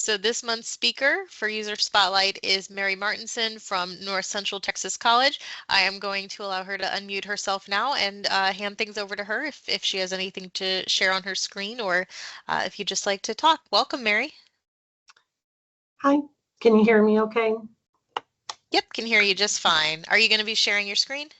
So this month's speaker for User Spotlight is Mary Martinson from North Central Texas College. I am going to allow her to unmute herself now and hand things over to her if she has anything to share on her screen, or if you'd just like to talk. Welcome, Mary. Hi, can you hear me okay? Yep, can hear you just fine. Are you going to be sharing your screen?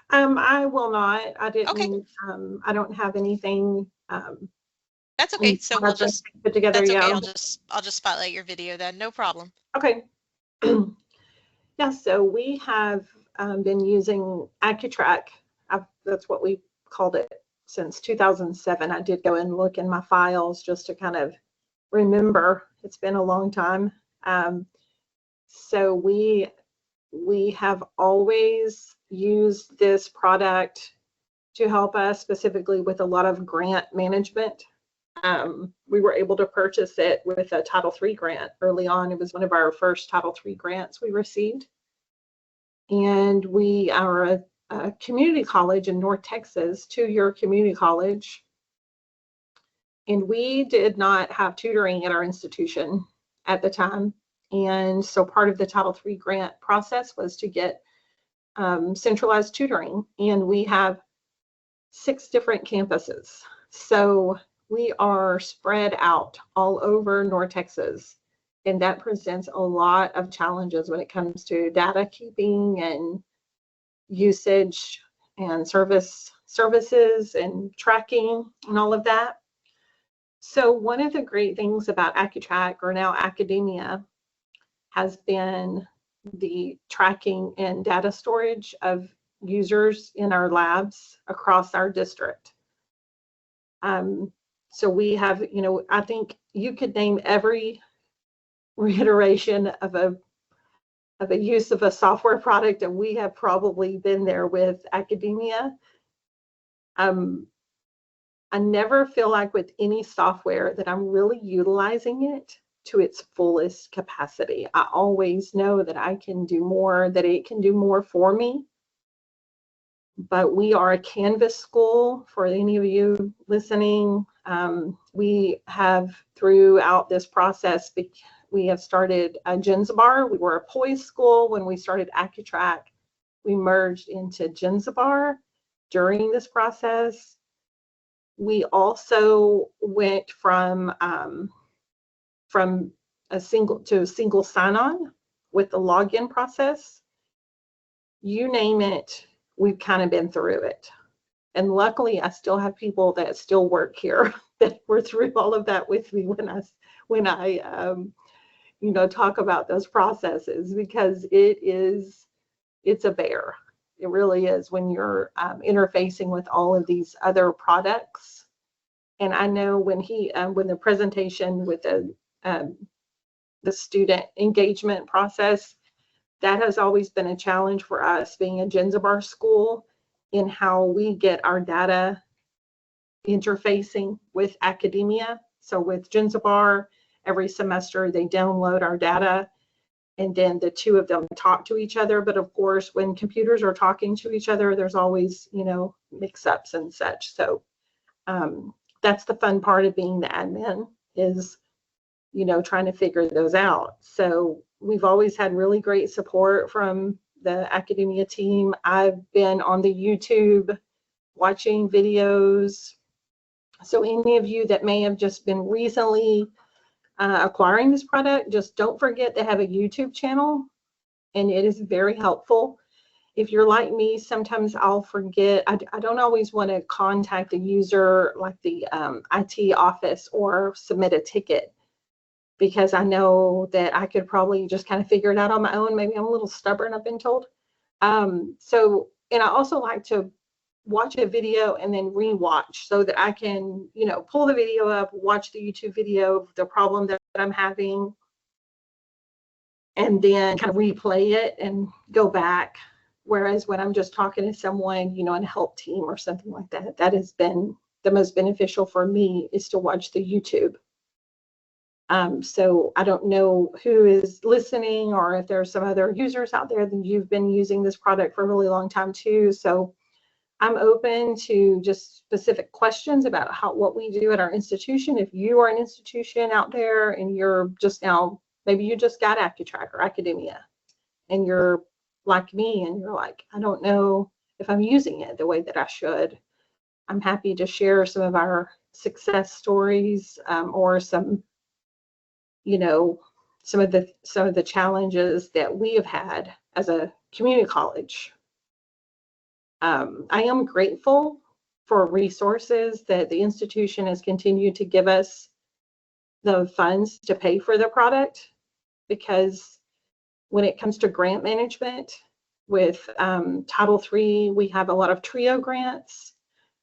I will not. I didn't. Okay. I don't have anything. That's okay. So we'll just put together. That's okay. Yeah. I'll just spotlight your video then. No problem. Okay. Yeah. So we have been using AccuTrack. That's what we called it since 2007. I did go and look in my files just to kind of remember. It's been a long time. So we have always used this product to help us specifically with a lot of grant management. We were able to purchase it with a Title III grant early on. It was one of our first Title III grants we received. And we are a community college in North Texas, two-year community college. And we did not have tutoring at our institution at the time. And so part of the Title III grant process was to get centralized tutoring. And we have 6 different campuses. So we are spread out all over North Texas. And that presents a lot of challenges when it comes to data keeping and usage and services and tracking and all of that. So one of the great things about AccuTrack, or now Accudemia, has been the tracking and data storage of users in our labs across our district. So we have, I think you could name every reiteration of a use of a software product, and we have probably been there with Accudemia. I never feel like with any software that I'm really utilizing it to its fullest capacity. I always know that I can do more, that it can do more for me. But we are a Canvas school for any of you listening. We have, throughout this process, we have started Genzabar. We were a Poise school when we started AccuTrack. We merged into Genzabar during this process. We also went from a single sign-on with the login process. You name it, we've kind of been through it. And luckily, I still have people that still work here that were through all of that with me when I talk about those processes, because it's a bear. It really is when you're interfacing with all of these other products. And I know when the presentation with the student engagement process, that has always been a challenge for us, being a Genzabar school, in how we get our data interfacing with Accudemia. So with Genzabar, every semester they download our data, and then the two of them talk to each other. But of course, when computers are talking to each other, there's always, mix-ups and such. So that's the fun part of being the admin, is, trying to figure those out. So we've always had really great support from the Accudemia team. I've been on the YouTube watching videos. So any of you that may have just been recently acquiring this product, just don't forget they have a YouTube channel, and it is very helpful. If you're like me, sometimes I'll forget. I don't always want to contact a user like the IT office or submit a ticket, because I know that I could probably just kind of figure it out on my own. Maybe I'm a little stubborn, I've been told. And I also like to watch a video and then rewatch, so that I can, pull the video up, watch the YouTube video of the problem that I'm having, and then kind of replay it and go back. Whereas when I'm just talking to someone, in a help team or something like that, that has been the most beneficial for me, is to watch the YouTube. So I don't know who is listening, or if there's some other users out there that you've been using this product for a really long time too. So I'm open to just specific questions about what we do at our institution. If you are an institution out there and you're just now, maybe you just got AccuTrack or Accudemia, and you're like me and you're like, I don't know if I'm using it the way that I should. I'm happy to share some of our success stories, or some, some of the challenges that we have had as a community college. I am grateful for resources that the institution has continued to give us the funds to pay for the product, because when it comes to grant management with Title III, we have a lot of TRIO grants.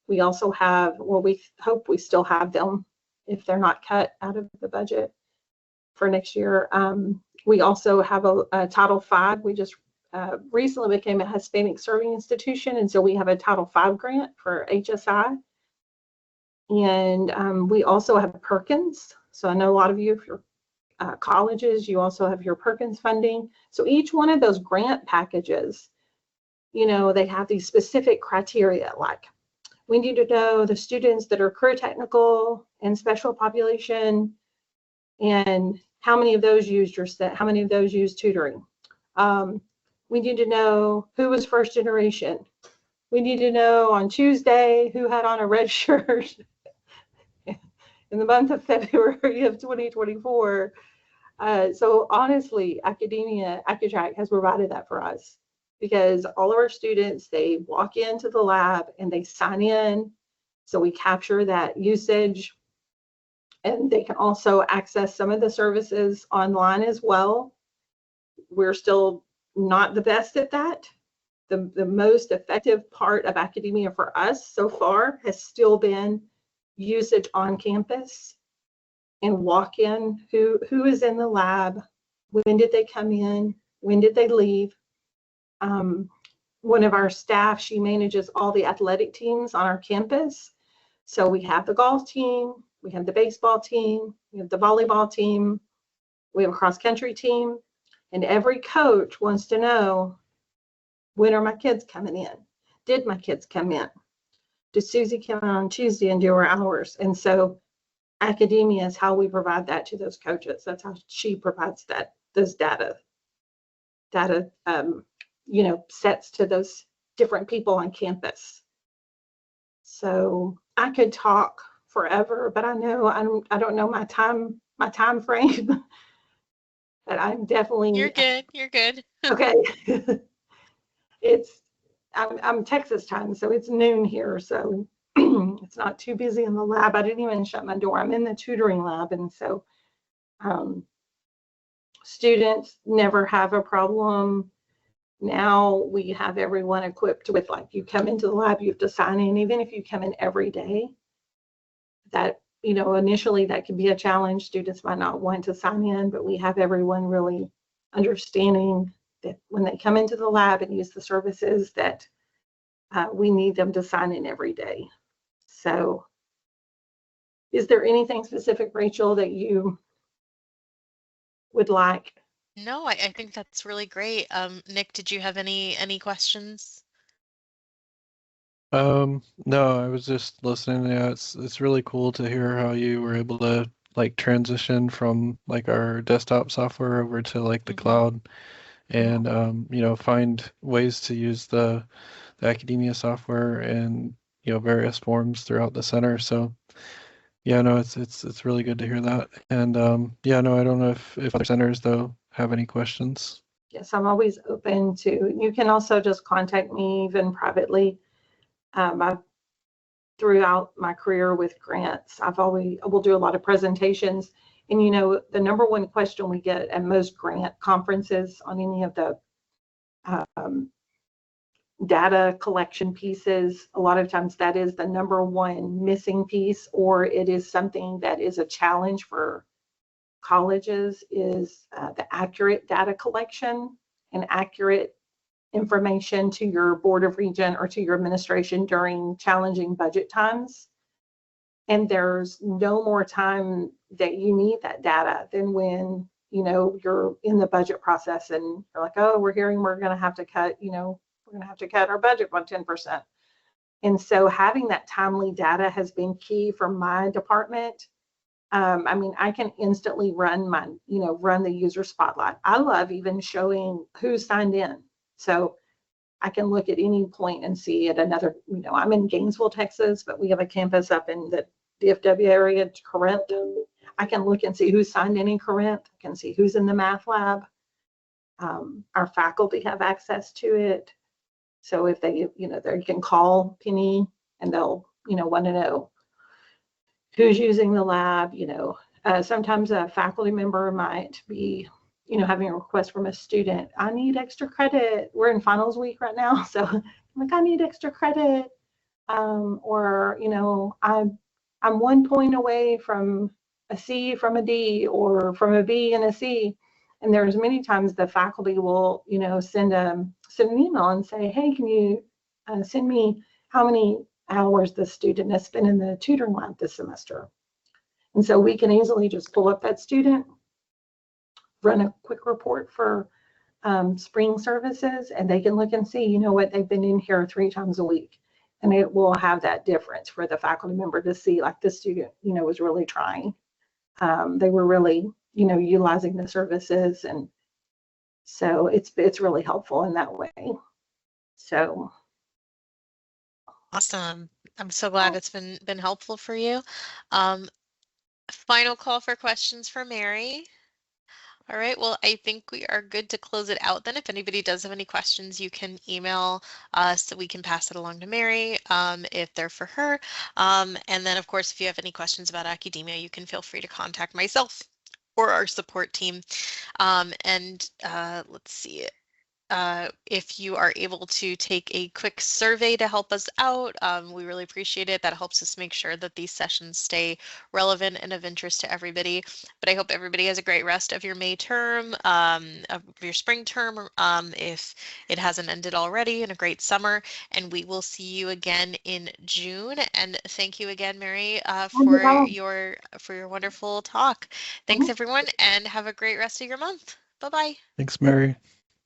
We also have, well, we hope we still have them if they're not cut out of the budget for next year. We also have a Title V. We just recently became a Hispanic serving institution, and so we have a Title V grant for HSI. And we also have Perkins. So I know a lot of you, if you're colleges, you also have your Perkins funding. So each one of those grant packages, they have these specific criteria, like we need to know the students that are career technical and special population, and how many of those used your set, how many of those used tutoring. We need to know who was first generation. We need to know on Tuesday who had on a red shirt in the month of February of 2024. So honestly, AccuTrack has provided that for us, because all of our students, they walk into the lab and they sign in. So we capture that usage, and they can also access some of the services online as well. We're still not the best at that. The most effective part of Accudemia for us so far has still been usage on campus and walk in. Who is in the lab? When did they come in? When did they leave? One of our staff, she manages all the athletic teams on our campus. So we have the golf team, we have the baseball team, we have the volleyball team, we have a cross country team, and every coach wants to know, when are my kids coming in? Did my kids come in? Did Susie come in on Tuesday and do her hours? And so Accudemia is how we provide that to those coaches. That's how she provides those data sets to those different people on campus. So I could talk forever, but I don't know my time frame. But I'm definitely. You're good. You're good. Okay. I'm Texas time, so it's noon here, so it's not too busy in the lab. I didn't even shut my door. I'm in the tutoring lab, and so students never have a problem. Now we have everyone equipped with, like, you come into the lab, you have to sign in, even if you come in every day. That, initially that can be a challenge. Students might not want to sign in, but we have everyone really understanding that when they come into the lab and use the services, that we need them to sign in every day. So is there anything specific, Rachel, that you would like? No, I think that's really great. Nick, did you have any questions? No, I was just listening. Yeah, it's really cool to hear how you were able to like transition from like our desktop software over to like the cloud, and find ways to use the Accudemia software in various forms throughout the center. So yeah, no, it's really good to hear that. And yeah, no, I don't know if other centers though have any questions. Yes, I'm always open to. You can also just contact me even privately. I've throughout my career with grants, we'll do a lot of presentations, and the number one question we get at most grant conferences on any of the data collection pieces, a lot of times that is the number one missing piece, or it is something that is a challenge for colleges, is the accurate data collection and accurate information to your board of regent or to your administration during challenging budget times. And there's no more time that you need that data than when you're in the budget process and you're like, oh, we're hearing we're going to have to cut, we're going to have to cut our budget by 10%. And so having that timely data has been key for my department. I mean, I can instantly run run the user spotlight. I love even showing who's signed in. So I can look at any point and see at another, I'm in Gainesville, Texas, but we have a campus up in the DFW area, Corinth. I can look and see who's signed in Corinth. I can see who's in the math lab. Our faculty have access to it. So if they, they can call Penny and they'll, want to know who's using the lab. Sometimes a faculty member might be, having a request from a student. I need extra credit. We're in finals week right now. So I'm like, I need extra credit. Or, I'm 1 point away from a C from a D or from a B and a C. And there's many times the faculty will, send an email and say, hey, can you send me how many hours the student has spent in the tutoring lab this semester? And so we can easily just pull up that student, run a quick report for spring services, and they can look and see, what, they've been in here 3 times a week. And it will have that difference for the faculty member to see, like, this student, was really trying. They were really, utilizing the services. And so it's really helpful in that way. So. Awesome. I'm so glad it's been helpful for you. Final call for questions for Mary. All right, well, I think we are good to close it out then. If anybody does have any questions, you can email us so we can pass it along to Mary if they're for her. And then, of course, if you have any questions about Accudemia, you can feel free to contact myself or our support team. Let's see. If you are able to take a quick survey to help us out, we really appreciate it. That helps us make sure that these sessions stay relevant and of interest to everybody. But I hope everybody has a great rest of your May term, of your spring term, if it hasn't ended already, and a great summer. And we will see you again in June. And thank you again, Mary, for your wonderful talk. Thanks, everyone, and have a great rest of your month. Bye-bye. Thanks, Mary.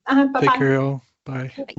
Bye-bye. Take care, y'all. Bye. Bye.